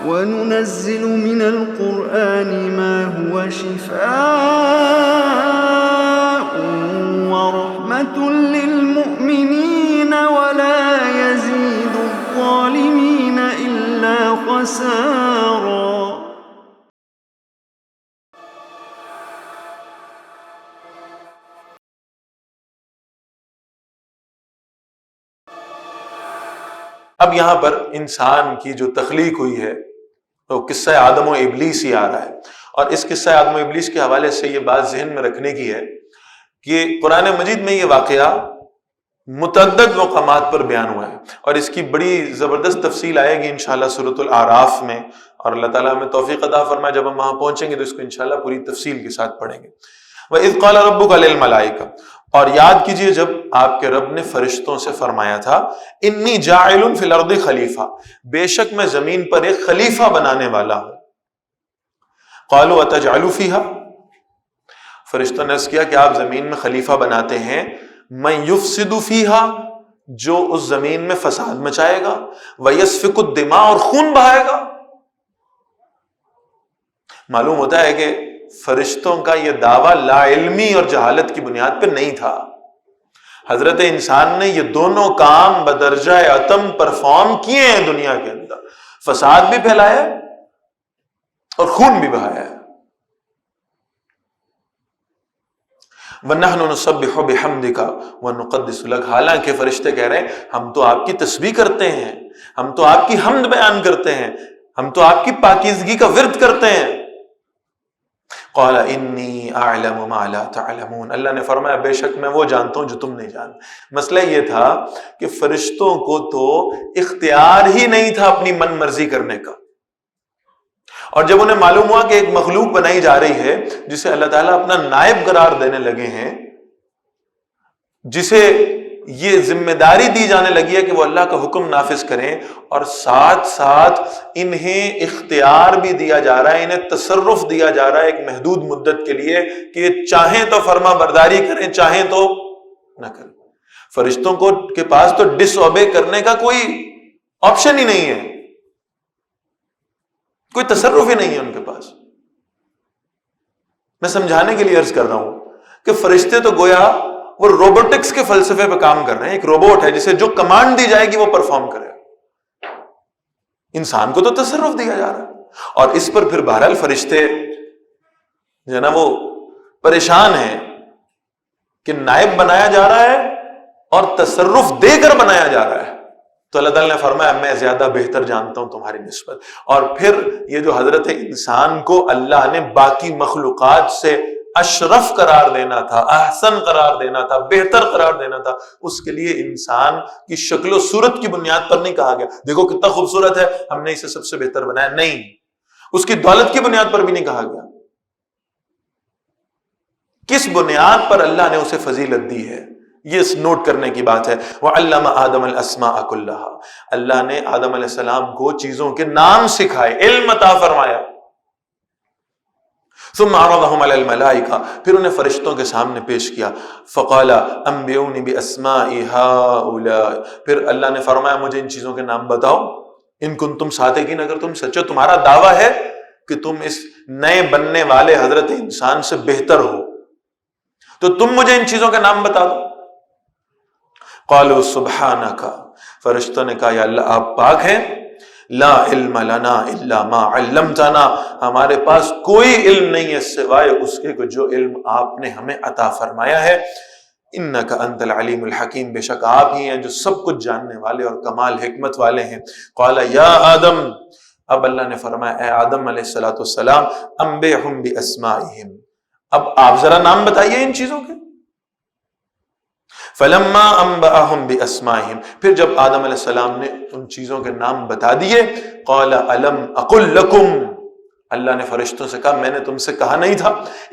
وَنُنَزِّلُ مِنَ الْقُرْآنِ مَا هُوَ شِفَاءٌ وَرَحْمَةٌ لِّلْمُؤْمِنِينَ وَلَا يَزِيدُ الظَّالِمِينَ إِلَّا خَسَارًا۔ اب یہاں پر انسان کی جو تخلیق ہوئی ہے تو قصہ آدم و ابلیس ہی آ رہا ہے، اور اس قصہ آدم و ابلیس کے حوالے سے یہ بات ذہن میں رکھنے کی ہے کہ قرآن مجید میں یہ واقعہ متعدد مقامات پر بیان ہوا ہے، اور اس کی بڑی زبردست تفصیل آئے گی انشاءاللہ سورۃ الاعراف میں، اور اللہ تعالیٰ ہمیں توفیق عطا فرمائے جب ہم وہاں پہنچیں گے تو اس کو انشاءاللہ پوری تفصیل کے ساتھ پڑھیں گے۔ وَإِذْ قَالَ رَبُّكَ لِلْمَلَائِكَةِ، اور یاد کیجئے جب آپ کے رب نے فرشتوں سے فرمایا تھا انی جاعل فی الارض خلیفہ، بے شک میں زمین پر ایک خلیفہ بنانے والا ہوں۔ قالوا اتجعل فیہا، فرشتوں نے عرض کیا کہ آپ زمین میں خلیفہ بناتے ہیں من یفسد فیہا، جو اس زمین میں فساد مچائے گا، ویسفک الدماء، اور خون بہائے گا۔ معلوم ہوتا ہے کہ فرشتوں کا یہ دعویٰ لا علمی اور جہالت کی بنیاد پہ نہیں تھا، حضرت انسان نے یہ دونوں کام بدرجہ اتم پرفارم کیے ہیں دنیا کے اندر، فساد بھی پھیلایا اور خون بھی بہایا ہے۔ وَنَحْنُ نُسَبِّحُ بِحَمْدِكَ وَنُقَدِّسُ لَكَ، حالانکہ فرشتے کہہ رہے ہیں ہم تو آپ کی تسبیح کرتے ہیں، ہم تو آپ کی حمد بیان کرتے ہیں، ہم تو آپ کی پاکیزگی کا ورد کرتے ہیں۔ قال انی اعلم ما لا تعلمون، اللہ نے فرمایا بے شک میں وہ جانتا ہوں جو تم نہیں جانتے۔ مسئلہ یہ تھا کہ فرشتوں کو تو اختیار ہی نہیں تھا اپنی من مرضی کرنے کا، اور جب انہیں معلوم ہوا کہ ایک مخلوق بنائی جا رہی ہے جسے اللہ تعالیٰ اپنا نائب قرار دینے لگے ہیں، جسے یہ ذمہ داری دی جانے لگی ہے کہ وہ اللہ کا حکم نافذ کریں، اور ساتھ ساتھ انہیں اختیار بھی دیا جا رہا ہے، انہیں تصرف دیا جا رہا ہے ایک محدود مدت کے لیے کہ چاہیں تو فرما برداری کریں، چاہیں تو نہ کریں۔ فرشتوں کے پاس تو ڈس اوبے کرنے کا کوئی آپشن ہی نہیں ہے، کوئی تصرف ہی نہیں ہے ان کے پاس۔ میں سمجھانے کے لیے عرض کر رہا ہوں کہ فرشتے تو گویا وہ روبوٹکس کے فلسفے پہ کام کر رہے ہیں، ایک روبوٹ ہے جسے جو کمانڈ دی جائے گی وہ پرفارم کرے، انسان کو تو تصرف دیا جا رہا ہے، اور اس پر پھر بہرحال فرشتے جو ہے نا وہ پریشان ہیں کہ نائب بنایا جا رہا ہے اور تصرف دے کر بنایا جا رہا ہے، تو اللہ تعالیٰ نے فرمایا میں زیادہ بہتر جانتا ہوں تمہاری نسبت۔ اور پھر یہ جو حضرت انسان کو اللہ نے باقی مخلوقات سے اشرف قرار دینا تھا، احسن قرار دینا تھا، بہتر قرار دینا تھا، اس کے لیے انسان کی شکل و صورت کی بنیاد پر نہیں کہا گیا دیکھو کتنا خوبصورت ہے ہم نے اسے سب سے بہتر بنایا، نہیں، اس کی دولت کی بنیاد پر بھی نہیں کہا گیا۔ کس بنیاد پر اللہ نے اسے فضیلت دی ہے یہ نوٹ کرنے کی بات ہے۔ وَعَلَّمَ آدَمَ الْأَسْمَاءَ كُلَّهَا، اللہ نے آدم علیہ السلام کو چیزوں کے نام سکھائے، علم عطا فرمایا۔ ثم عرضهم على الملائکہ، پھر انہیں فرشتوں کے سامنے پیش کیا۔ فقال انبئونی باسماء هؤلاء، پھر اللہ نے فرمایا مجھے ان چیزوں کے نام بتاؤ، ان کنتم صادقین، اگر تم سچے تمہارا دعویٰ ہے کہ تم اس نئے بننے والے حضرت انسان سے بہتر ہو تو تم مجھے ان چیزوں کے نام بتا دو۔ قالوا سبحانک، فرشتوں نے کہا یا اللہ آپ پاک ہیں، لا علم لنا الا ما علمتنا، ہمارے پاس کوئی علم نہیں ہے سوائے اس کے جو علم آپ نے ہمیں عطا فرمایا ہے۔ انک انت العلیم الحکیم، بے شک آپ ہی ہیں جو سب کچھ جاننے والے اور کمال حکمت والے ہیں۔ قال یا آدم، اب اللہ نے فرمایا اے آدم علیہ السلام انبئہم باسمائہم، اب آپ ذرا نام بتائیے ان چیزوں کے۔ فلما انبأهم باسمائهم، پھر جب آدم علیہ السلام نے ان چیزوں کے نام بتا دیے، قال الم اقل لکم، اللہ نے فرشتوں سے کہا میں نے تم سے کہا نہیں تھا،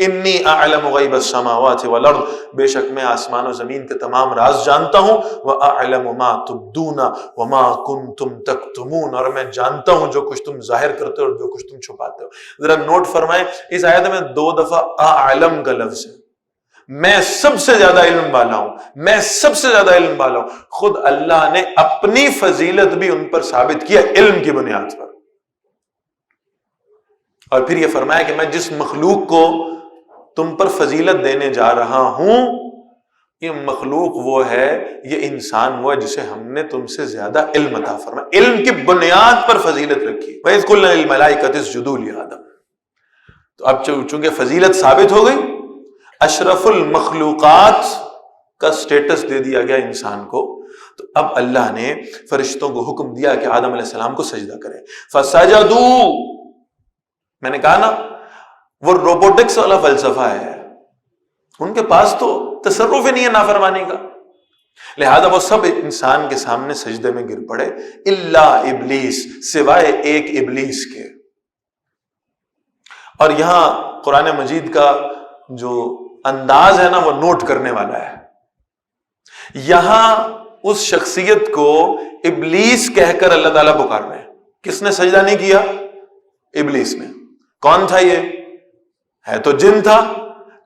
انی اعلم غیب السماوات والارض، بے شک میں آسمان و زمین کے تمام راز جانتا ہوں، واعلم ما تبدون وما کنتم تکتمون، اور میں جانتا ہوں جو کچھ تم ظاہر کرتے ہو اور جو کچھ تم چھپاتے ہو۔ ذرا نوٹ فرمائیں اس آیت میں 2 دفعہ اعلم کا لفظ ہے، میں سب سے زیادہ علم والا ہوں، میں سب سے زیادہ علم والا ہوں۔ خود اللہ نے اپنی فضیلت بھی ان پر ثابت کیا علم کی بنیاد پر۔ اور پھر یہ فرمایا کہ میں جس مخلوق کو تم پر فضیلت دینے جا رہا ہوں یہ مخلوق وہ ہے، یہ انسان وہ ہے جسے ہم نے تم سے زیادہ علم عطا فرمایا، علم کی بنیاد پر فضیلت رکھی۔ وَإِذْ قُلْنَا لِلْمَلَائِكَةِ اسْجُدُوا لِآدَمَ، تو اب چونکہ فضیلت ثابت ہو گئی، اشرف المخلوقات کا سٹیٹس دے دیا گیا انسان کو، تو اب اللہ نے فرشتوں کو حکم دیا کہ آدم علیہ السلام کو سجدہ کریں۔ فَسَجَدُوا، میں نے کہا نا وہ روبوٹکس والا فلسفہ ہے، ان کے پاس تو تصرف ہی نہیں ہے نافرمانی کا، لہذا وہ سب انسان کے سامنے سجدے میں گر پڑے، الا ابلیس، سوائے ایک ابلیس کے۔ اور یہاں قرآن مجید کا جو انداز ہے نا وہ نوٹ کرنے والا ہے، یہاں اس شخصیت کو ابلیس کہہ کر اللہ تعالیٰ پکار رہے ہیں۔ کس نے سجدہ نہیں کیا؟ ابلیس نے۔ کون تھا یہ؟ ہے تو جن تھا،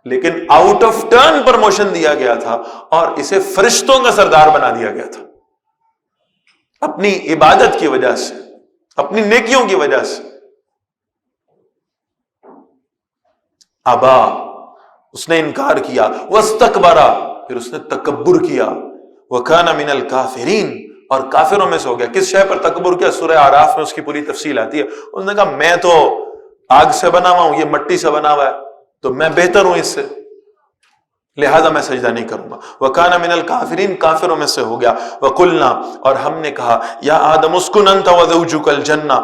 لیکن آؤٹ آف ٹرن پرموشن دیا گیا تھا اور اسے فرشتوں کا سردار بنا دیا گیا تھا، اپنی عبادت کی وجہ سے، اپنی نیکیوں کی وجہ سے۔ ابا، اس نے انکار کیا، واستکبر، پھر اس نے تکبر کیا، وکان من الکافرین، اور کافروں میں سے ہو گیا۔ کس شے پر تکبر کیا؟ سورہ اعراف میں اس کی پوری تفصیل آتی ہے۔ اس نے کہا میں تو آگ سے بنا ہوا ہوں، یہ مٹی سے بنا ہوا ہے، تو میں بہتر ہوں اس سے، لہذا میں سجدہ نہیں کروں گا۔ وَكَانَ مِنَ الْكَافِرِينَ، کافروں میں سے ہو گیا۔ وَقُلْنَا، اور ہم نے کہا، یا آدم اسکن انت وزوجک الجنہ،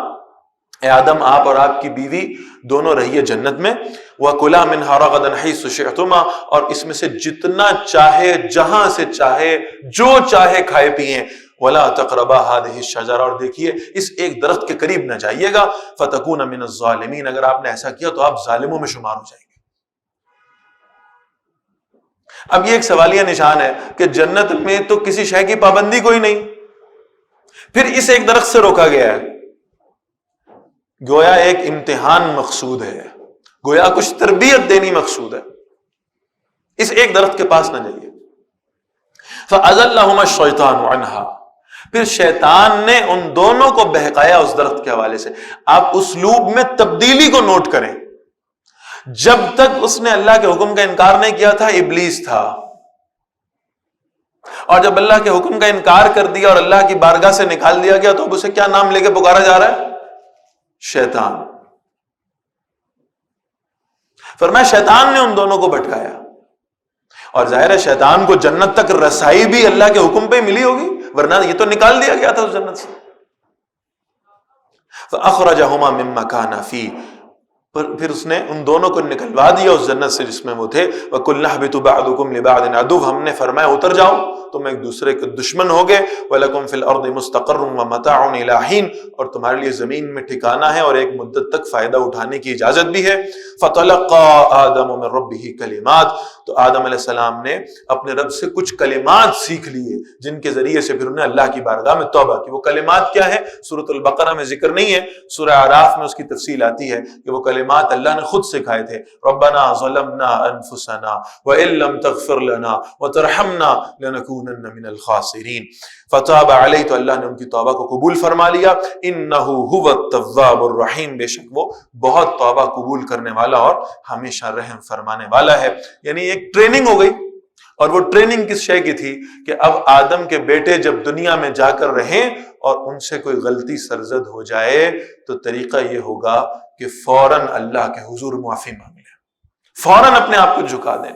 اے آدم آپ اور آپ کی بیوی دونوں رہیے جنت میں، وَكُلَا مِنْهَا رَغَدًا حَيْثُ شِئْتُمَا، اور اس میں سے جتنا چاہے، جہاں سے چاہے، جو چاہے کھائے پیئیں، وَلَا تَقْرَبَا هَذِهِ الشَّجَرَةَ، اور دیکھیے اس ایک درخت کے قریب نہ جائیے گا، فَتَكُونَ مِنَ الظَّالِمِينَ، اگر آپ نے ایسا کیا تو آپ ظالموں میں شمار ہو جائیں گے۔ اب یہ ایک سوالیہ نشان ہے کہ جنت میں تو کسی شے کی پابندی کوئی نہیں، پھر اس ایک درخت سے روکا گیا ہے، گویا ایک امتحان مقصود ہے، گویا کچھ تربیت دینی مقصود ہے، اس ایک درخت کے پاس نہ جائیے۔ فَأَزَلَّهُمَا الشَّيْطَانُ عَنْهَا، پھر شیطان نے ان دونوں کو بہکایا اس درخت کے حوالے سے۔ آپ اسلوب میں تبدیلی کو نوٹ کریں، جب تک اس نے اللہ کے حکم کا انکار نہیں کیا تھا ابلیس تھا، اور جب اللہ کے حکم کا انکار کر دیا اور اللہ کی بارگاہ سے نکال دیا گیا تو اب اسے کیا نام لے کے پکارا جا رہا ہے؟ شیطان۔ فرمایا شیطان نے ان دونوں کو بھٹکایا، اور ظاہر ہے شیطان کو جنت تک رسائی بھی اللہ کے حکم پہ ملی ہوگی، ورنہ یہ تو نکال دیا گیا تھا اس جنت سے۔ فَأَخْرَجَهُمَا مِمَّا كَانَا فِيهِ، پھر اس نے ان دونوں کو نکلوا دیا اس جنت سے جس میں وہ تھے۔ وَقُلْنَا اهْبِطُوا بَعْضُكُمْ لِبَعْضٍ عَدُوٌّ، ہم نے فرمایا اتر جاؤ، تم ایک دوسرے کے دشمن ہوگے۔ وَلَكُمْ فِي الْأَرْضِ مُسْتَقَرٌّ وَمَتَاعٌ إِلَىٰ حِينٍ، اور تمہارے لیے زمین میں ٹھکانہ ہے اور ایک مدت تک فائدہ اٹھانے کی اجازت بھی ہے۔ فَتَلَقَّىٰ آدَمُ مِن رَبِّهِ كَلِمَاتٍ، تو آدم علیہ السلام نے اپنے رب سے کچھ کلمات سیکھ لیے جن کے ذریعے سے پھر انہیں اللہ کی بارگاہ میں توبہ کی۔ وہ کلمات کیا ہے؟ سورۃ البقرہ میں ذکر نہیں ہے، سورہ اعراف میں اس کی تفصیل آتی ہے کہ وہ کلمات اللہ نے خود سکھائے تھے۔ ربنا ظلمنا انفسنا وان لم تغفر لنا وترحمنا لنكونن من الخاسرین۔ فتاب علیہ، تو اللہ نے ان کی توبہ کو قبول فرما لیا۔ انہ هو التواب الرحیم، بے شک وہ بہت توبہ قبول کرنے والا اور ہمیشہ رحم فرمانے والا ہے۔ یعنی ایک ٹریننگ ہو گئی، اور وہ ٹریننگ کس شے کی تھی کہ اب آدم کے بیٹے جب دنیا میں جا کر رہیں اور ان سے کوئی غلطی سرزد ہو جائے تو طریقہ یہ ہوگا کہ فوراً اللہ کے حضور معافی مانگ لیں، فوراً اپنے آپ کو جھکا دیں۔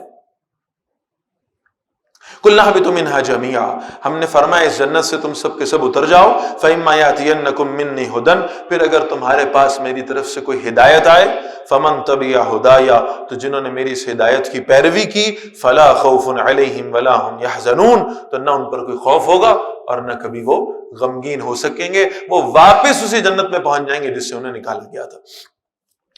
قُلْنَا اهْبِطُوا مِنْهَا جَمِيعًا، ہم نے فرمایا اس جنت سے تم سب کے سب اتر جاؤ۔ فَإِمَّا يَأْتِيَنَّكُم مِّنِّي هُدًى، پھر اگر تمہارے پاس میری طرف سے کوئی ہدایت آئے، فَمَن تَبِعَ هُدَايَ، تو جنہوں نے میری اس ہدایت کی پیروی کی، فَلَا خَوْفٌ عَلَيْهِمْ وَلَا هُمْ يَحْزَنُونَ، تو نہ ان پر کوئی خوف ہوگا اور نہ کبھی وہ غمگین ہو سکیں گے، وہ واپس اسی جنت میں پہنچ جائیں گے جس سے انہیں نکالا گیا تھا۔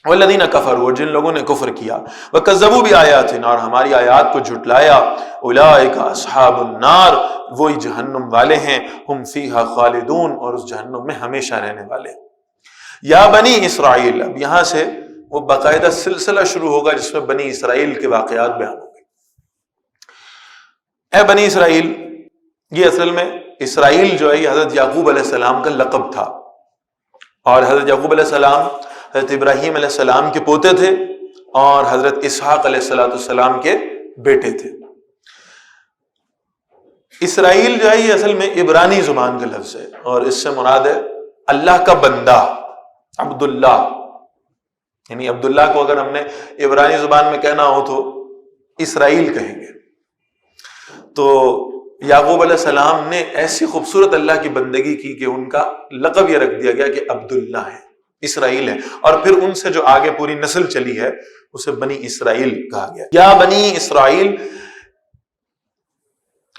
والذین کفروا، جن لوگوں نے کفر کیا، وکذبوا بآیاتنا، اور ہماری آیات کو جھٹلایا، اولئک اصحاب النار، وہی جہنم والے ہیں، ہم فیہا خالدون، اور اس جہنم میں ہمیشہ رہنے والے۔ یا بنی اسرائیل، اب یہاں سے وہ باقاعدہ سلسلہ شروع ہوگا جس میں بنی اسرائیل کے واقعات بیان ہوں گے۔ اے بنی اسرائیل، یہ اصل میں اسرائیل جو ہے یہ حضرت یعقوب علیہ السلام کا لقب تھا، اور حضرت یعقوب علیہ السلام حضرت ابراہیم علیہ السلام کے پوتے تھے اور حضرت اسحاق علیہ السلام کے بیٹے تھے۔ اسرائیل جو ہے یہ اصل میں عبرانی زبان کا لفظ ہے اور اس سے مراد ہے اللہ کا بندہ، عبداللہ، یعنی عبداللہ کو اگر ہم نے عبرانی زبان میں کہنا ہو تو اسرائیل کہیں گے۔ تو یعقوب علیہ السلام نے ایسی خوبصورت اللہ کی بندگی کی کہ ان کا لقب یہ رکھ دیا گیا کہ عبداللہ ہے، اسرائیل ہے، اور پھر ان سے جو آگے پوری نسل چلی ہے اسے بنی اسرائیل کہا گیا۔ یا بنی اسرائیل،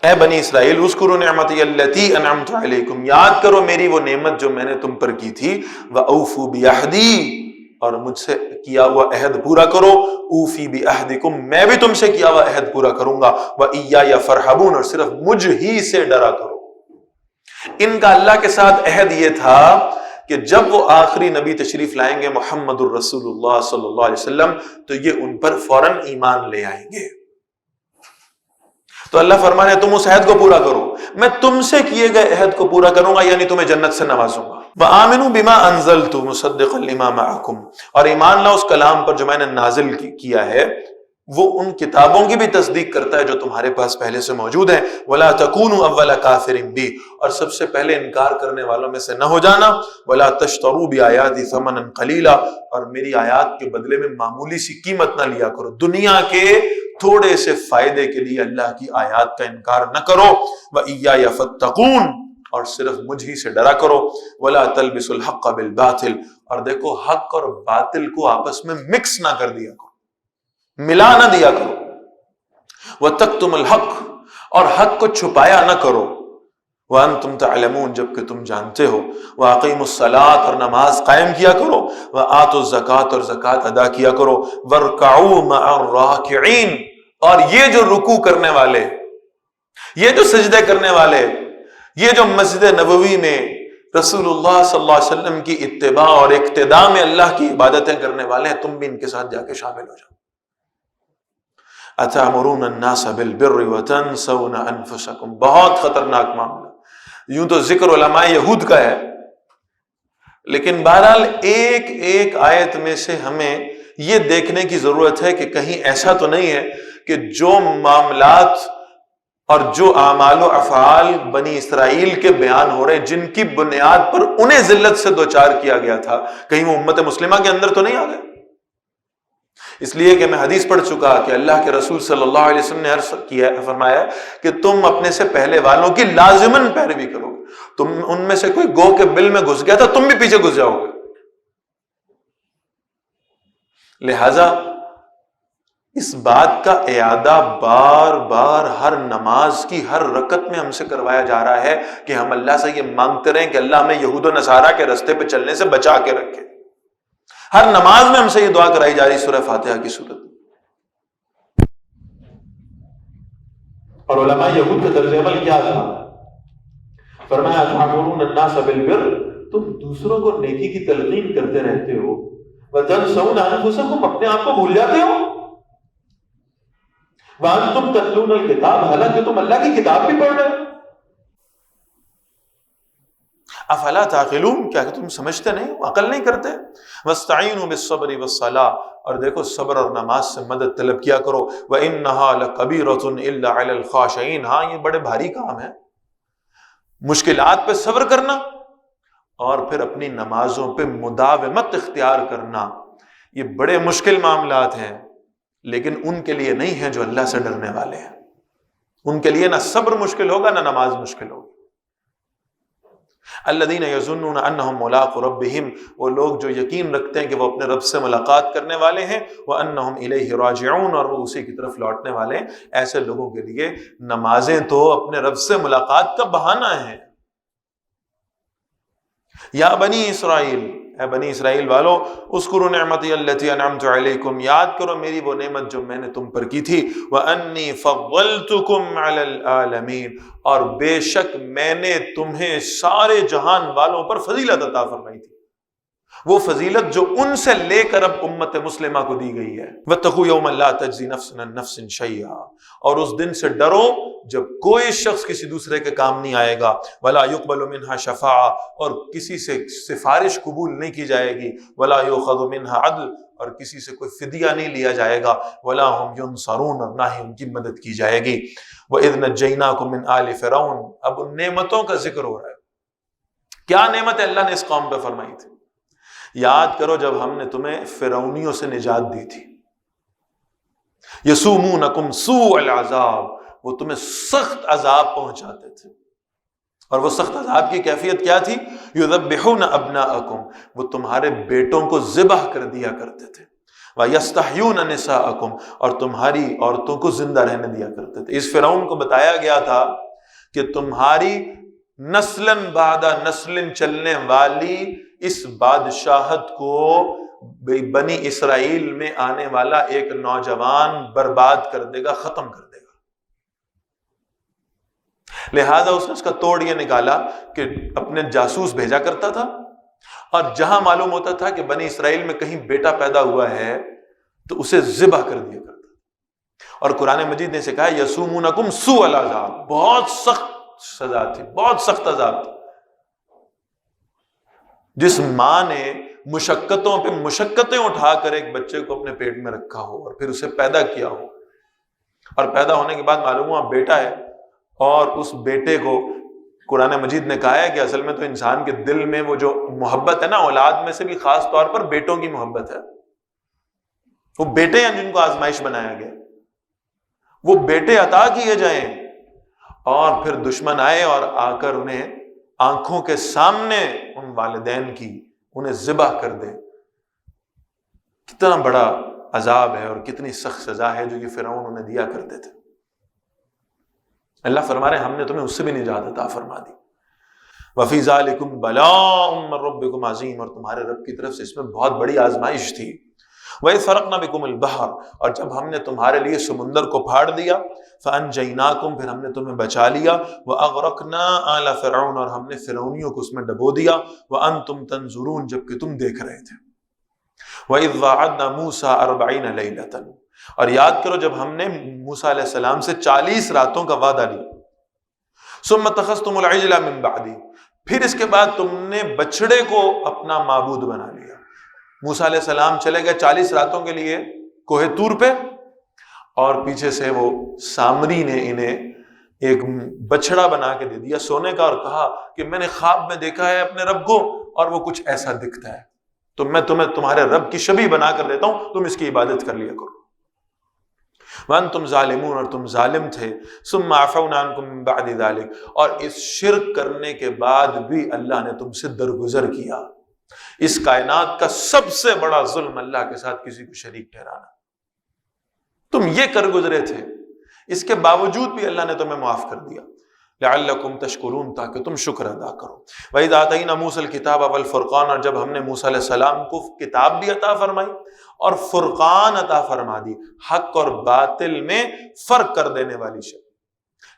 اے بنی اسرائیل، اذکروا نعمتی التی انعمت علیکم، یاد کرو میری وہ نعمت جو میں نے تم پر کی تھی، وَأَوْفُوا بِعَہْدِی، اور مجھ سے کیا ہوا عہد پورا کرو، اوفی بعہدکم، میں بھی تم سے کیا ہوا عہد پورا کروں گا، وَإِيَّايَ فَارْحَبُونَ، اور صرف مجھ ہی سے ڈرا کرو۔ ان کا اللہ کے ساتھ عہد یہ تھا کہ جب وہ آخری نبی تشریف لائیں گے محمد الرسول اللہ صلی اللہ علیہ وسلم تو یہ ان پر فوراً ایمان لے آئیں گے۔ تو اللہ فرما رہے تم اس عہد کو پورا کرو، میں تم سے کیے گئے عہد کو پورا کروں گا، یعنی تمہیں جنت سے نوازوں گا۔ وَآمِنُوا بِمَا أَنزَلْتُ مُصَدِّقًا لِمَا مَعَكُمْ، اور ایمان لاؤ اس کلام پر جو میں نے نازل کیا ہے، وہ ان کتابوں کی بھی تصدیق کرتا ہے جو تمہارے پاس پہلے سے موجود ہیں۔ وَلَا تَكُونُوا أَوَّلَ كَافِرٍ بِهِ، اور سب سے پہلے انکار کرنے والوں میں سے نہ ہو جانا۔ وَلَا تَشْتَرُوا بِآيَاتِي ثَمَنًا قَلِيلًا، اور میری آیات کے بدلے میں معمولی سی قیمت نہ لیا کرو، دنیا کے تھوڑے سے فائدے کے لیے اللہ کی آیات کا انکار نہ کرو۔ وَإِيَّايَ فَاتَّقُونِ، اور صرف مجھ ہی سے ڈرا کرو۔ وَلَا تَلْبِسُوا الْحَقَّ بِالْبَاطِلِ، اور دیکھو حق اور باطل کو آپس میں مکس نہ کر دیا کرو، ملا نہ دیا کرو۔ وَتَكْتُمُوا الْحَقَّ، اور حق کو چھپایا نہ کرو۔ وَأَنْتُمْ تَعْلَمُونَ، جبکہ تم جانتے ہو۔ وَأَقِيمُوا الصَّلَاةَ، اور نماز قائم کیا کرو۔ وَآتُوا الزَّكَاةَ، اور زکوٰۃ ادا کیا کرو۔ وَارْكَعُوا مَعَ الرَّاكِعِينَ، اور یہ جو رکوع کرنے والے، یہ جو سجدے کرنے والے، یہ جو مسجد نبوی میں رسول اللہ صلی اللہ علیہ وسلم کی اتباع اور اقتداء میں اللہ کی عبادتیں کرنے والے ہیں، تم بھی ان کے ساتھ جا کے شامل ہو جاؤ۔ أَتَأْمُرُونَ النَّاسَ بِالْبِرِّ وَتَنْسَوْنَ أَنفُسَكُمْ، بہت خطرناک معاملہ۔ یوں تو ذکر علماء یہود کا ہے، لیکن بہرحال ایک ایک آیت میں سے ہمیں یہ دیکھنے کی ضرورت ہے کہ کہیں ایسا تو نہیں ہے کہ جو معاملات اور جو اعمال و افعال بنی اسرائیل کے بیان ہو رہے ہیں جن کی بنیاد پر انہیں ذلت سے دوچار کیا گیا تھا، کہیں وہ امت مسلمہ کے اندر تو نہیں آ گئے۔ اس لیے کہ میں حدیث پڑھ چکا کہ اللہ کے رسول صلی اللہ علیہ وسلم نے عرض کیا، فرمایا کہ تم اپنے سے پہلے والوں کی لازماً پیروی کرو گے، تم ان میں سے کوئی گو کے بل میں گھس گیا تھا، تم بھی پیچھے گھس جاؤ گے۔ لہذا اس بات کا اعادہ بار بار ہر نماز کی ہر رکعت میں ہم سے کروایا جا رہا ہے کہ ہم اللہ سے یہ مانگتے رہیں کہ اللہ ہمیں یہود و نصارہ کے رستے پہ چلنے سے بچا کے رکھے۔ ہر نماز میں ہم سے یہ دعا کرائی جا رہی سورہ فاتحہ کی صورت میں۔ اور علماء یہود کا طرز عمل کیا تھا؟ فرمایا تَأْمُرُونَ النَّاسَ بِالْبِرِّ، تم دوسروں کو نیکی کی تلقین کرتے رہتے ہو، وَتَنْسَوْنَ أَنفُسَكُمْ، اپنے آپ کو بھول جاتے ہو، وَأَنْتُمْ تَتْلُونَ الْكِتَابَ، حالانکہ تم اللہ کی کتاب بھی پڑھ رہے ہو۔ افلا تعقلون، کیا کہ تم سمجھتے نہیں، عقل نہیں کرتے۔ وَاسْتَعِينُوا بِالصَّبْرِ وَالصَّلَاةِ، اور دیکھو صبر اور نماز سے مدد طلب کیا کرو۔ وَإِنَّهَا لَكَبِيرَةٌ إِلَّا عَلَى الْخَاشِعِينَ، ہاں یہ بڑے بھاری کام ہے، مشکلات پہ صبر کرنا اور پھر اپنی نمازوں پہ مداومت اختیار کرنا، یہ بڑے مشکل معاملات ہیں، لیکن ان کے لیے نہیں ہیں جو اللہ سے ڈرنے والے ہیں۔ ان کے لیے نہ صبر مشکل ہوگا نہ نماز مشکل ہوگی۔ الذین یظنون انہم ملاقو ربہم، وہ لوگ جو یقین رکھتے ہیں کہ وہ اپنے رب سے ملاقات کرنے والے ہیں، وانہم الیہ راجعون، اور وہ اسی کی طرف لوٹنے والے ہیں۔ ایسے لوگوں کے لیے نمازیں تو اپنے رب سے ملاقات کا بہانہ ہے۔ یا بنی اسرائیل، اے بنی اسرائیل والو، اذکروا نعمتی التی انعمت علیکم، یاد کرو میری وہ نعمت جو میں نے تم پر کی تھی، وانی فضلتکم علی العالمین، اور بے شک میں نے تمہیں سارے جہان والوں پر فضیلت عطا فرمائی تھی۔ وہ فضیلت جو ان سے لے کر اب امت مسلمہ کو دی گئی ہے۔ وَاتَّقُوا يَوْمًا لَا تَجْزِي نَفْسٌ عَن نَفْسٍ شَيْئًا، اور اس دن سے ڈرو جب کوئی شخص کسی دوسرے کے کام نہیں آئے گا، وَلَا يُقْبَلُ مِنْهَا شَفَاعَةٌ، اور کسی سے سفارش قبول نہیں کی جائے گی، وَلَا يُؤْخَذُ مِنْهَا عَدْلٌ، اور کسی سے کوئی فدیہ نہیں لیا جائے گا، وَلَا هُمْ يُنصَرُونَ، اور نہ ہی ان کی مدد کی جائے گی۔ وَإِذْ نَجَّيْنَاكُمْ مِنْ آلِ فِرْعَوْنَ، اب ان نعمتوں کا ذکر ہو رہا ہے۔ کیا نعمت اللہ نے اس قوم پہ فرمائی تھی؟ یاد کرو جب ہم نے تمہیں فرعونیوں سے نجات دی تھی، یسومونکم سوء العذاب، وہ تمہیں سخت عذاب پہنچاتے تھے، اور وہ سخت عذاب کی کیفیت کیا تھی؟ یذبحون ابناءکم، وہ تمہارے بیٹوں کو ذبح کر دیا کرتے تھے، ویستحیون نساءکم، اور تمہاری عورتوں کو زندہ رہنے دیا کرتے تھے۔ اس فرعون کو بتایا گیا تھا کہ تمہاری نسلاً بعد نسل چلنے والی اس بادشاہت کو بنی اسرائیل میں آنے والا ایک نوجوان برباد کر دے گا، ختم کر دے گا۔ لہذا اس نے اس کا توڑ یہ نکالا کہ اپنے جاسوس بھیجا کرتا تھا، اور جہاں معلوم ہوتا تھا کہ بنی اسرائیل میں کہیں بیٹا پیدا ہوا ہے تو اسے ذبح کر دیا کرتا تھا۔ اور قرآن مجید نے سکھا ہے یسومونکم سوء العذاب، بہت سخت سزا تھی، بہت سخت عذاب تھا۔ جس ماں نے مشقتوں پہ مشقتیں اٹھا کر ایک بچے کو اپنے پیٹ میں رکھا ہو اور پھر اسے پیدا کیا ہو، اور پیدا ہونے کے بعد معلوم ہوا بیٹا ہے، اور اس بیٹے کو قرآن مجید نے کہا ہے کہ اصل میں تو انسان کے دل میں وہ جو محبت ہے نا، اولاد میں سے بھی خاص طور پر بیٹوں کی محبت ہے، وہ بیٹے ہیں جن کو آزمائش بنایا گیا، وہ بیٹے عطا کیے جائیں، اور پھر دشمن آئے اور آ کر انہیں آنکھوں کے سامنے ان والدین کی انہیں ذبح کر دے۔ کتنا بڑا عذاب ہے اور کتنی سخت سزا ہے جو یہ فرعون انہیں دیا کرتے تھے۔ اللہ فرما رہے ہیں ہم نے تمہیں اس سے بھی نجات عطا فرما دی۔ وفی ذالکم بلاء من ربکم عظیم، اور تمہارے رب کی طرف سے اس میں بہت بڑی آزمائش تھی۔ وَإِذْ فَرَقْنَا بِكُمُ الْبَحْرَ، اور جب ہم نے تمہارے لیے سمندر کو پھاڑ دیا، فَأَنْجَيْنَاكُمْ، پھر ہم نے تمہیں بچا لیا، وَأَغْرَقْنَا آلَ فِرْعَوْنَ، اور ہم نے فرعونیوں کو اس میں ڈبو دیا، وَأَنْتُمْ تَنْظُرُونَ، جبکہ تم دیکھ رہے تھے۔ وَإِذْ وَعَدْنَا مُوسَىٰ 40 لَيْلَةً، اور یاد کرو جب ہم نے موسیٰ علیہ السلام سے 40 راتوں کا وعدہ لیا۔ ثُمَّ اتَّخَذْتُمُ الْعِجْلَ مِن بَعْدِي، پھر اس کے بعد تم نے بچڑے کو اپنا معبود بنا لیا۔ موسیٰ علیہ السلام چلے گئے 40 راتوں کے لیے کوہ طور پہ، اور پیچھے سے وہ سامری نے انہیں ایک بچڑا بنا کے دے دیا سونے کا، اور کہا کہ میں نے خواب میں دیکھا ہے اپنے رب کو، اور وہ کچھ ایسا دکھتا ہے، تو میں تمہیں تمہارے رب کی شبیہ بنا کر دیتا ہوں، تم اس کی عبادت کر لیا کرو۔ وَأَنْتُمْ ظَالِمُونَ، اور تم ظالم تھے۔ ثُمَّ عَفَوْنَا عَنْكُمْ مِن بَعْدِ ذَلِكَ، اور اس شرک کرنے کے بعد بھی اللہ نے تم سے درگزر کیا۔ اس کائنات کا سب سے بڑا ظلم اللہ کے ساتھ کسی کو شریک ٹھہرانا، تم یہ کر گزرے تھے، اس کے باوجود بھی اللہ نے تمہیں معاف کر دیا۔ لعلکم تشکرون، تاکہ تم شکر ادا کرو۔ وَإِذْ آتَيْنَا مُوسَى الْكِتَابَ وَالْفُرْقَانَ، اور جب ہم نے موسیٰ علیہ السلام کو کتاب بھی عطا فرمائی اور فرقان عطا فرما دی، حق اور باطل میں فرق کر دینے والی شے۔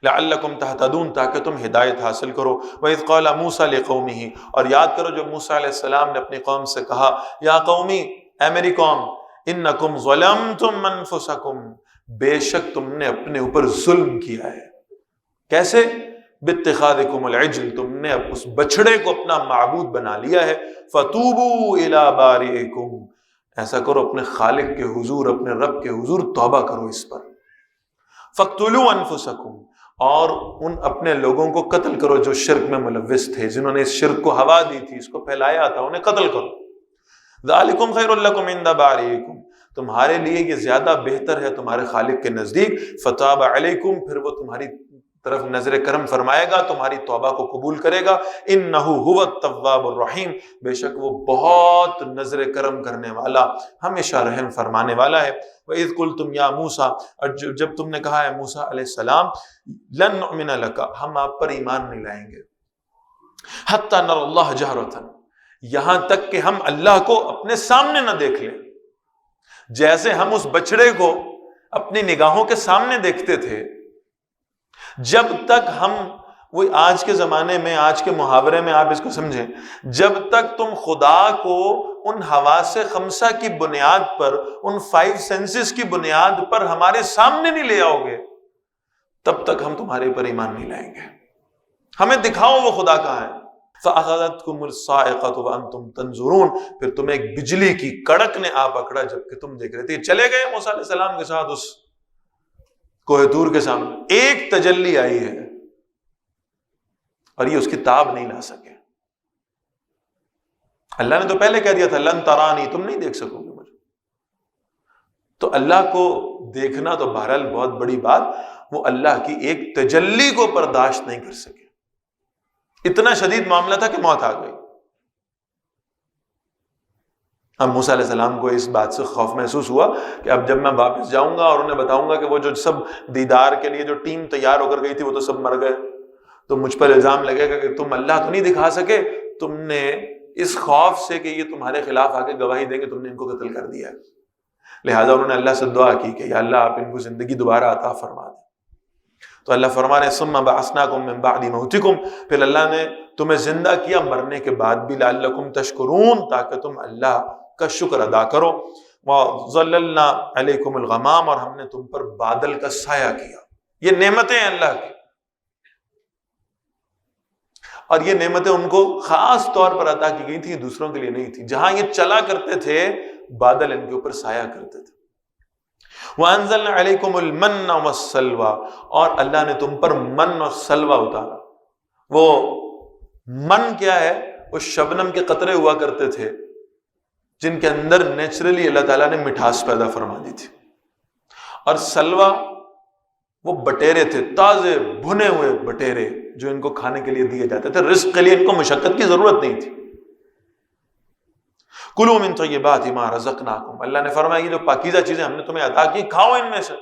لعلکم تہتدون، تاکہ تم ہدایت حاصل کرو۔ وَإِذْ قَالَ مُوسَىٰ لِقَوْمِهِ، اور یاد کرو جب موسیٰ علیہ السلام نے اپنی قوم سے کہا، یا قومی، اے میری قوم، انکم ظلمتم انفسکم، بے شک تم نے اپنے اوپر ظلم کیا ہے۔ کیسے؟ باتخاذکم العجل، تم نے اس بچڑے کو اپنا معبود بنا لیا ہے۔ فتوبوا الی بارئکم، ایسا کرو اپنے خالق کے حضور، اپنے رب کے حضور توبہ کرو اس پر۔ فاقتلوا انفسکم، اور ان اپنے لوگوں کو قتل کرو جو شرک میں ملوث تھے، جنہوں نے اس شرک کو ہوا دی تھی، اس کو پھیلایا تھا، انہیں قتل کرو۔ ذالکم خیر لکم عند بارئکم، تمہارے لیے یہ زیادہ بہتر ہے تمہارے خالق کے نزدیک۔ فتاب علیکم، پھر وہ تمہاری طرف نظر کرم فرمائے گا، تمہاری توبہ کو قبول کرے گا۔ انہ هو التواب الرحیم، بے شک وہ بہت نظر کرم کرنے والا، ہمیشہ رحم فرمانے والا ہے۔ وَإِذْ قُلْتُمْ يَا مُوسَىٰ، اور جب تم نے کہا ہے موسیٰ علیہ السلام، لن نؤمن لک، ہم آپ پر ایمان نہیں لائیں گے، حتی نر اللہ جہرۃ، یہاں تک کہ ہم اللہ کو اپنے سامنے نہ دیکھ لیں۔ جیسے ہم اس بچڑے کو اپنی نگاہوں کے سامنے دیکھتے تھے، جب تک ہم وہی آج کے زمانے میں، آج کے محاورے میں آپ اس کو سمجھیں، جب تک تم خدا کو ان حواس خمسہ کی بنیاد پر، ان 5 سینسز کی بنیاد پر ہمارے سامنے نہیں لے آؤ گے، تب تک ہم تمہارے پر ایمان نہیں لائیں گے۔ ہمیں دکھاؤ وہ خدا کہاں ہے۔ فَأَخَذَتْكُمُ الصَّاعِقَةُ وَأَنْتُمْ تَنْظُرُونَ، پھر تمہیں ایک بجلی کی کڑک نے آ پکڑا جبکہ تم دیکھ رہے تھے۔ چلے گئے موسیٰ علیہ السلام کے ساتھ اس کوہ طور کے سامنے، ایک تجلی آئی ہے اور یہ اس کی تاب نہیں لا سکے۔ اللہ نے تو پہلے کہہ دیا تھا لن ترانی، تم نہیں دیکھ سکو گے مجھے۔ تو اللہ کو دیکھنا تو بہرحال بہت بڑی بات، وہ اللہ کی ایک تجلی کو برداشت نہیں کر سکے۔ اتنا شدید معاملہ تھا کہ موت آ گئی۔ اب موسیٰ علیہ السلام کو اس بات سے خوف محسوس ہوا کہ اب جب میں واپس جاؤں گا اور انہیں بتاؤں گا کہ وہ جو سب دیدار کے لیے جو ٹیم تیار ہو کر گئی تھی وہ تو سب مر گئے، تو مجھ پر الزام لگے گا کہ تم اللہ تو نہیں دکھا سکے، تم نے اس خوف سے کہ یہ تمہارے خلاف آ کے گواہی دیں گے تم نے ان کو قتل کر دیا۔ لہٰذا انہوں نے اللہ سے دعا کی کہ یا اللہ آپ ان کو زندگی دوبارہ عطا فرما دیں۔ تو اللہ فرما رہے ہیں ثم بعثناکم من بعد موتکم، پھر اللہ نے تمہیں زندہ کیا مرنے کے بعد بھی، لعلکم تشکرون، تاکہ تم اللہ کا شکر ادا کرو۔ وظللنا علیکم الغمام، اور ہم نے تم پر بادل کا سایہ کیا۔ یہ نعمتیں ہیں اللہ کی، اور یہ نعمتیں ان کو خاص طور پر عطا کی گئی تھی، دوسروں کے لیے نہیں تھی۔ جہاں یہ چلا کرتے تھے بادل ان کے اوپر سایہ کرتے تھے۔ وَأَنزَلْنَا عَلَيْكُمُ الْمَنَّ وَالسَّلْوَىٰ، اور اللہ نے تم پر من اور سلوہ اتارا۔ وہ من کیا ہے؟ وہ شبنم کے قطرے ہوا کرتے تھے جن کے اندر نیچرلی اللہ تعالیٰ نے مٹھاس پیدا فرما دی تھی، اور سلوہ وہ بٹیرے تھے، تازے بھنے ہوئے بٹیرے جو ان کو کھانے کے لیے دیے جاتے تھے۔ رزق کے لیے ان کو مشقت کی ضرورت نہیں تھی۔ کلوا من طیبات ما رزقناکم، اللہ نے فرمایا یہ جو پاکیزہ چیزیں ہم نے تمہیں عطا کی کھاؤ ان میں سے۔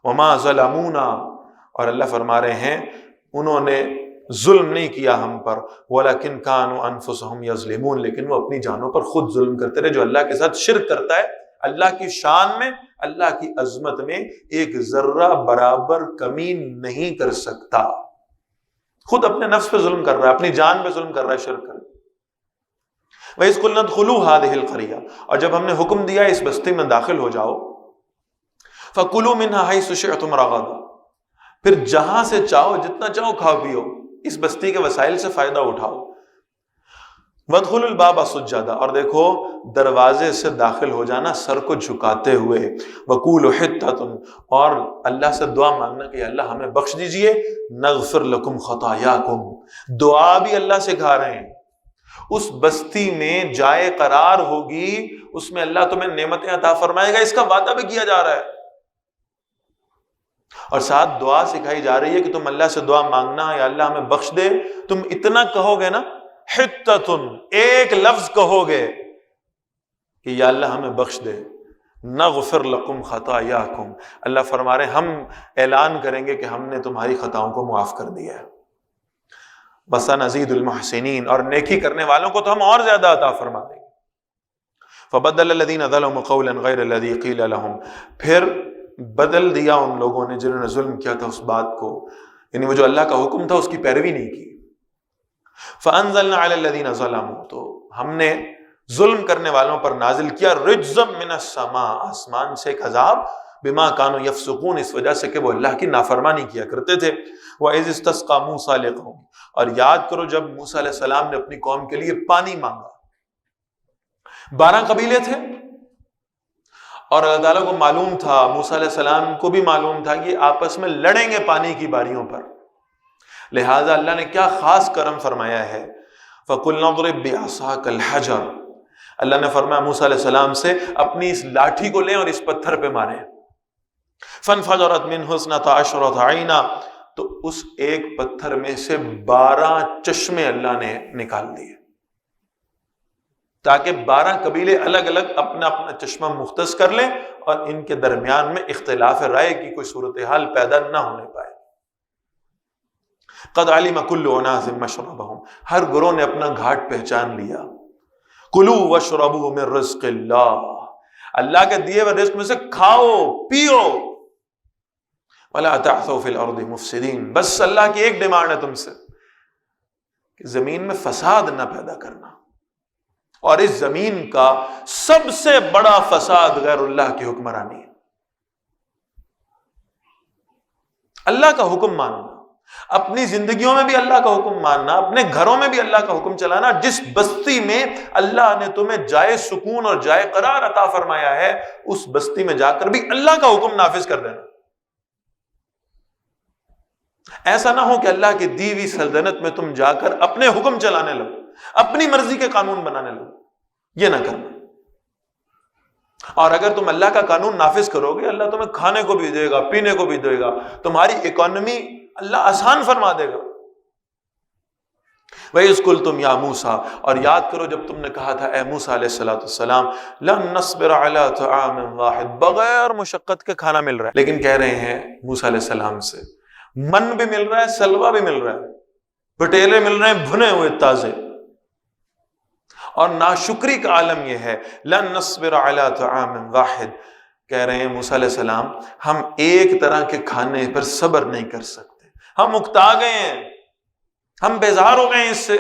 وما ظلمونا، اور اللہ فرما رہے ہیں انہوں نے ظلم نہیں کیا ہم پر، ولکن کانوا انفسہم یظلمون، لیکن وہ اپنی جانوں پر خود ظلم کرتے رہے۔ جو اللہ کے ساتھ شرک کرتا ہے، اللہ کی شان میں، اللہ کی عظمت میں ایک ذرہ برابر کمی نہیں کر سکتا، خود اپنے نفس پہ ظلم کر رہا ہے، اپنی جان پہ ظلم کر رہا ہے شرک کر۔ وَإِذْ قُلْنَا ادْخُلُوا هَٰذِهِ الْقَرْيَةَ، اور جب ہم نے حکم دیا اس بستی میں داخل ہو جاؤ، فَكُلُوا مِنْهَا حَيْثُ شِئْتُمْ رَغَدًا، پھر جہاں سے چاہو جتنا چاہو کھاؤ پیو، اس بستی کے وسائل سے فائدہ اٹھاؤ۔ وَادْخُلُوا الْبَابَ سُجَّدًا، اور دیکھو دروازے سے داخل ہو جانا سر کو جھکاتے ہوئے۔ وَقُولُوا حِطَّةٌ، اور اللہ سے دعا مانگنا کہ اللہ ہمیں بخش دیجئے، نَغْفِرْ لَكُمْ خَطَايَاكُمْ، دعا بھی اللہ سکھا رہے ہیں۔ اس بستی میں جائے قرار ہوگی، اس میں اللہ تمہیں نعمتیں عطا فرمائے گا، اس کا وعدہ بھی کیا جا رہا ہے، اور ساتھ دعا سکھائی جا رہی ہے کہ تم اللہ سے دعا مانگنا یا اللہ ہمیں بخش دے۔ تم اتنا کہو گے نا، حتتن، ایک لفظ کہو گے کہ یا اللہ ہمیں بخش دے، نغفر لکم خطایاکم، اللہ فرما رہے ہیں ہم اعلان کریں گے کہ ہم نے تمہاری خطاؤں کو معاف کر دیا ہے۔ وَسَنَزِيدُ الْمُحْسِنِينَ، اور نیکی کرنے والوں کو تو ہم اور زیادہ عطا فرما دیں گے۔ فَبَدَّلَ الَّذِينَ ظَلَمُوا قَوْلًا غَيْرَ الَّذِي قِيلَ لَهُمْ، پھر بدل دیا ان لوگوں نے جنہوں نے ظلم کیا تھا اس بات کو، یعنی وہ جو اللہ کا حکم تھا اس کی پیروی نہیں کی۔ فَأَنزَلْنَا عَلَى الَّذِينَ ظَلَمُوا، تو ہم نے ظلم کرنے والوں پر نازل کیا رجزا من السماء، آسمان سے ایک عذاب، بما كانوا يفسقون، اس وجہ سے کہ وہ اللہ کی نافرمانی کیا کرتے تھے۔ وَإِذِ اسْتَسْقَىٰ مُوسَىٰ لِقَوْمِهِ، اور یاد کرو جب موسیٰ علیہ السلام نے اپنی قوم کے لیے پانی مانگا۔ 12 قبیلے تھے، اور اللہ تعالیٰ کو معلوم تھا، موسیٰ علیہ السلام کو بھی معلوم تھا کہ آپس میں لڑیں گے پانی کی باریوں پر، لہٰذا اللہ نے کیا خاص کرم فرمایا ہے، فَقُلْنَا اضْرِب بِعَصَاكَ الْحَجَرَ، اللہ نے فرمایا موسیٰ علیہ السلام سے اپنی اس لاٹھی کو لیں اور اس پتھر پہ ماریں۔ فَانْفَجَرَتْ مِنْهُ اثْنَتَا عَشْرَةَ عَيْنًا، تو اس ایک پتھر میں سے 12 چشمے اللہ نے نکال دیے، تاکہ 12 قبیلے الگ الگ اپنا اپنا چشمہ مختص کر لیں اور ان کے درمیان میں اختلاف رائے کی کوئی صورتحال پیدا نہ ہونے پائے۔ قد علم کل اناس مشربہم، ہر گروہ نے اپنا گھاٹ پہچان لیا۔ کلوا واشربوا من رزق اللہ، اللہ کے دیے ہوئے رزق میں سے کھاؤ پیو۔ وَلَا تَعْثَوْا فِي الْأَرْضِ مُفْسِدِينَ، بس اللہ کی ایک ڈیمانڈ ہے تم سے کہ زمین میں فساد نہ پیدا کرنا، اور اس زمین کا سب سے بڑا فساد غیر اللہ کی حکمرانی ہے۔ اللہ کا حکم ماننا، اپنی زندگیوں میں بھی اللہ کا حکم ماننا، اپنے گھروں میں بھی اللہ کا حکم چلانا۔ جس بستی میں اللہ نے تمہیں جائے سکون اور جائے قرار عطا فرمایا ہے، اس بستی میں جا کر بھی اللہ کا حکم نافذ کر دینا۔ ایسا نہ ہو کہ اللہ کی دی ہوئی سلطنت میں تم جا کر اپنے حکم چلانے لگو، اپنی مرضی کے قانون بنانے لگو، یہ نہ کرنا۔ اور اگر تم اللہ کا قانون نافذ کرو گے، اللہ تمہیں کھانے کو بھی دے گا، پینے کو بھی دے گا، تمہاری اکانومی اللہ آسان فرما دے گا۔ وَإِذْ قُلْتُمْ يَا مُوسَىٰ، اور یاد کرو جب تم نے کہا تھا اے موسیٰ علیہ السلام، لَن نَصْبِرَ عَلَىٰ طَعَامٍ وَاحِدٍ، بغیر مشقت کے کھانا مل رہا ہے، لیکن کہہ رہے ہیں موسیٰ علیہ السلام سے من بھی مل رہا ہے، سلوا بھی مل رہا ہے، پٹیلے مل رہے ہیں بھنے ہوئے تازے۔ اور ناشکری کا عالم یہ ہے، لَن نَصْبِرَ عَلَىٰ طَعَامٍ وَاحِدٍ، کہہ رہے ہیں موسیٰ علیہ السلام ہم ایک طرح کے کھانے پر صبر نہیں کر سکتے، ہم اکتا گئے ہیں، ہم بیزار ہو گئے ہیں اس سے۔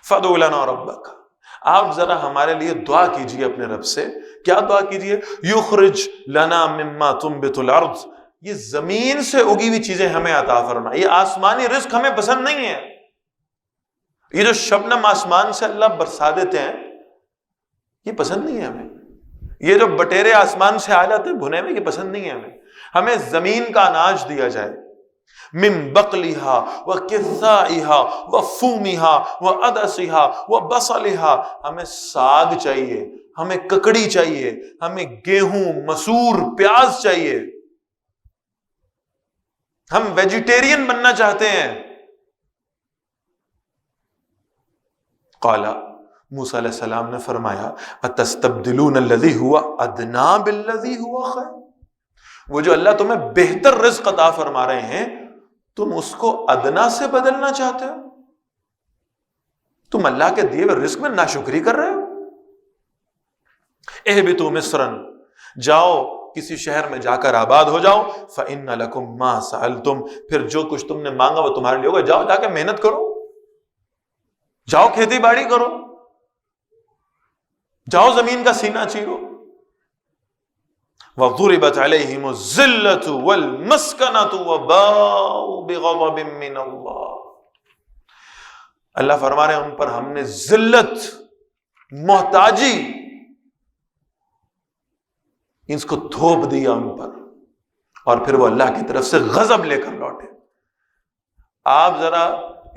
فَادْعُ لَنَا رَبَّكَ، آپ ذرا ہمارے لیے دعا کیجئے اپنے رب سے۔ کیا دعا کیجئے؟ یخرج لنا مما تنبت الارض، یہ زمین سے اگی ہوئی چیزیں ہمیں عطا فرما، یہ آسمانی رزق ہمیں پسند نہیں ہے۔ یہ جو شبنم آسمان سے اللہ برسا دیتے ہیں یہ پسند نہیں ہے ہمیں، یہ جو بٹیرے آسمان سے آ جاتے ہیں بھنے میں، یہ پسند نہیں ہے ہمیں۔ ہمیں زمین کا اناج دیا جائے، من بقلہا وکثائہا وفومہا وعدسہا وبصلہا، ہمیں ساگ چاہیے، ہمیں ککڑی چاہیے، ہمیں گیہوں، مسور، پیاز چاہیے، ہم ویجیٹیرین بننا چاہتے ہیں۔ قال، موسیٰ علیہ السلام نے فرمایا، اتستبدلون الذی هو ادنی بالذی هو خیر، وہ جو اللہ تمہیں بہتر رزق عطا فرما رہے ہیں تم اس کو ادنا سے بدلنا چاہتے ہو؟ تم اللہ کے دیے ہوئے رزق میں ناشکری کر رہے ہو۔ اہبطوا مصرا، جاؤ کسی شہر میں جا کر آباد ہو جاؤ، فإن لکم ما سألتم، پھر جو کچھ تم نے مانگا وہ تمہارے لیے ہوگا، جاؤ جا کے محنت کرو، جاؤ کھیتی باڑی کرو، جاؤ زمین کا سینہ چیرو۔ وَضُرِبَتْ عَلَيْهِمُ الذِّلَّةُ وَالْمَسْكَنَةُ وَبَاءُوا بِغَضَبٍ مِّنَ اللَّهِ، اللہ فرما رہے ہیں ان پر ہم نے ذلت، محتاجی، اس کو تھوپ دیا ان پر، اور پھر وہ اللہ کی طرف سے غضب لے کر لوٹے۔ آپ ذرا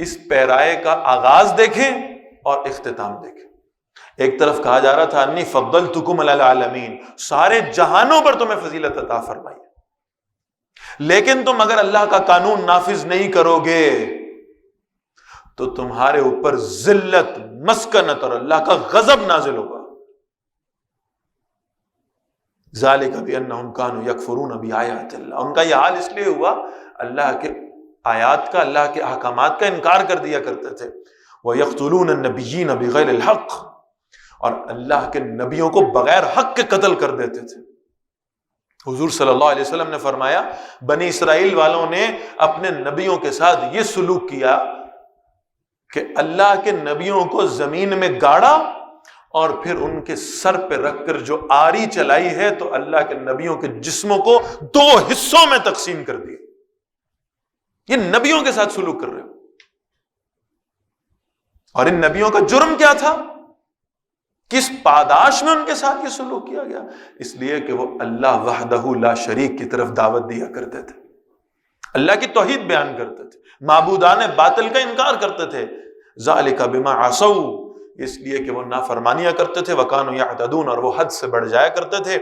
اس پیرائے کا آغاز دیکھیں اور اختتام دیکھیں۔ ایک طرف کہا جا رہا تھا انی فضلتکم علی العالمین، سارے جہانوں پر تمہیں فضیلت عطا فرمائی، لیکن تم اگر اللہ کا قانون نافذ نہیں کرو گے تو تمہارے اوپر ذلت، مسکنت اور اللہ کا غضب نازل ہوگا۔ ذالک بانہم کانوا یکفرون بآیات اللہ، ان کا یہ حال اس لیے ہوا اللہ کے آیات کا، اللہ کے احکامات کا انکار کر دیا کرتے تھے۔ وَيَقْتُلُونَ النَّبِيِّينَ بِغَيْرِ الْحَقِّ، اور اللہ کے نبیوں کو بغیر حق کے قتل کر دیتے تھے۔ حضور صلی اللہ علیہ وسلم نے فرمایا بنی اسرائیل والوں نے اپنے نبیوں کے ساتھ یہ سلوک کیا کہ اللہ کے نبیوں کو زمین میں گاڑا اور پھر ان کے سر پہ رکھ کر جو آری چلائی ہے تو اللہ کے نبیوں کے جسموں کو 2 حصوں میں تقسیم کر دیا۔ یہ نبیوں کے ساتھ سلوک کر رہے ہو، اور ان نبیوں کا جرم کیا تھا؟ کس پاداش میں ان کے ساتھ یہ سلوک کیا گیا؟ اس لیے کہ وہ اللہ وحدہ لا شریک کی طرف دعوت دیا کرتے تھے، اللہ کی توحید بیان کرتے تھے، معبودان باطل کا انکار کرتے تھے۔ ذالک بما عصوا، اس لیے کہ وہ نافرمانیاں کرتے تھے، وکانوا یعتدون، اور وہ حد سے بڑھ جایا کرتے تھے۔